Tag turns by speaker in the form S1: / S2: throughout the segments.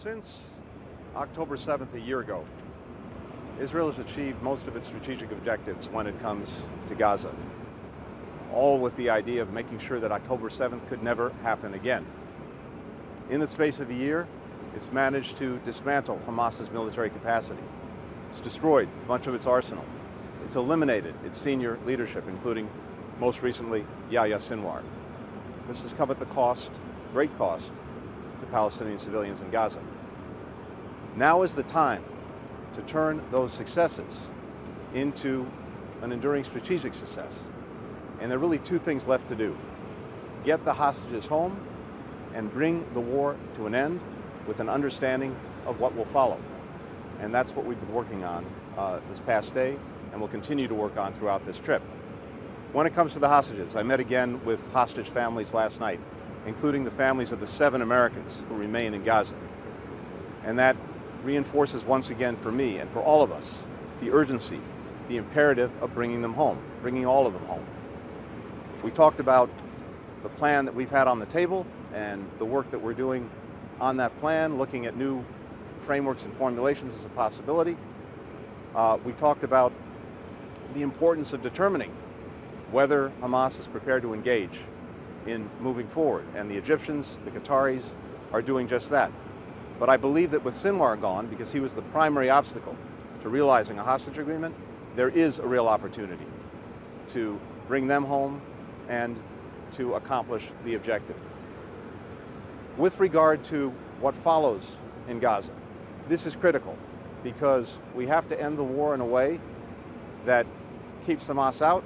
S1: Since October 7th a year ago, Israel has achieved most of its strategic objectives when it comes to Gaza, all with the idea of making sure that October 7th could never happen again. In the space of a year, it's managed to dismantle Hamas's military capacity. It's destroyed a bunch of its arsenal. It's eliminated its senior leadership, including, most recently, Yahya Sinwar. This has come at the cost, great cost, to Palestinian civilians in Gaza. Now is the time to turn those successes into an enduring strategic success. And there are really two things left to do. Get the hostages home and bring the war to an end with an understanding of what will follow. And that's what we've been working on this past day and will continue to work on throughout this trip. When it comes to the hostages, I met again with hostage families last night, including the families of the 7 Americans who remain in Gaza. And that reinforces once again for me and for all of us the urgency, the imperative of bringing them home, bringing all of them home. We talked about the plan that we've had on the table and the work that we're doing on that plan, looking at new frameworks and formulations as a possibility. We talked about the importance of determining whether Hamas is prepared to engage in moving forward, and the Egyptians, the Qataris are doing just that. But I believe that with Sinwar gone, because he was the primary obstacle to realizing a hostage agreement, there is a real opportunity to bring them home and to accomplish the objective. With regard to what follows in Gaza, this is critical because we have to end the war in a way that keeps Hamas out,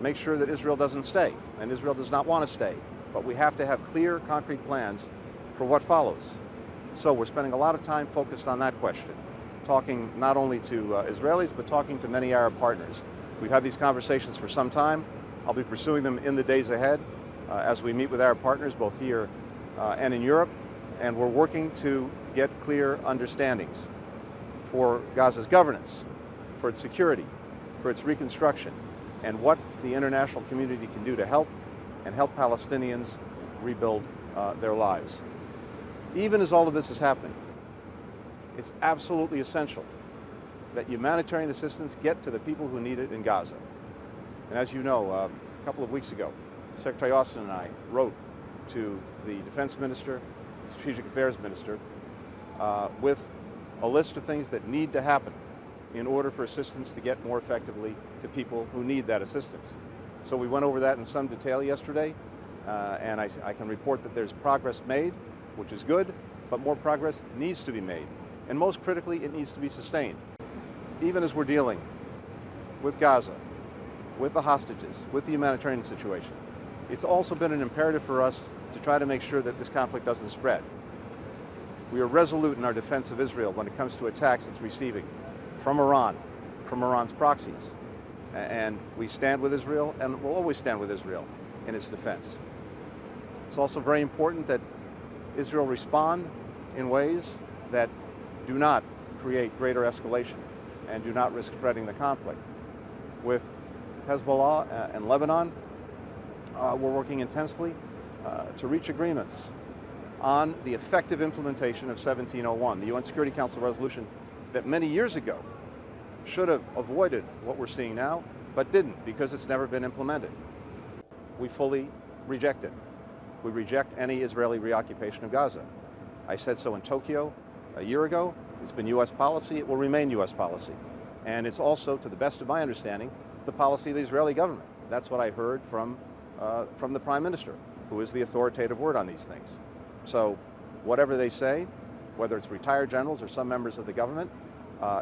S1: make sure that Israel doesn't stay, and Israel does not want to stay. But we have to have clear, concrete plans for what follows. So we're spending a lot of time focused on that question, talking not only to Israelis, but talking to many Arab partners. We've had these conversations for some time. I'll be pursuing them in the days ahead as we meet with Arab partners, both here and in Europe. And we're working to get clear understandings for Gaza's governance, for its security, for its reconstruction, and what the international community can do to help Palestinians rebuild their lives. Even as all of this is happening, it's absolutely essential that humanitarian assistance get to the people who need it in Gaza. And as you know, a couple of weeks ago, Secretary Austin and I wrote to the Defense Minister, Strategic Affairs Minister, with a list of things that need to happen in order for assistance to get more effectively to people who need that assistance. So we went over that in some detail yesterday, and I can report that there's progress made, which is good, but more progress needs to be made. And most critically, it needs to be sustained. Even as we're dealing with Gaza, with the hostages, with the humanitarian situation, it's also been an imperative for us to try to make sure that this conflict doesn't spread. We are resolute in our defense of Israel when it comes to attacks it's receiving from Iran, from Iran's proxies. And we stand with Israel and will always stand with Israel in its defense. It's also very important that Israel respond in ways that do not create greater escalation and do not risk spreading the conflict. With Hezbollah and Lebanon, we're working intensely to reach agreements on the effective implementation of 1701, the UN Security Council resolution that many years ago should have avoided what we're seeing now, but didn't because it's never been implemented. We fully reject it. We reject any Israeli reoccupation of Gaza. I said so in Tokyo a year ago. It's been U.S. policy. It will remain U.S. policy. And it's also, to the best of my understanding, the policy of the Israeli government. That's what I heard from the Prime Minister, who is the authoritative word on these things. So whatever they say, whether it's retired generals or some members of the government,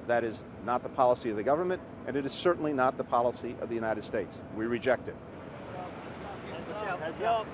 S1: that is not the policy of the government, and it is certainly not the policy of the United States. We reject it.
S2: Good job.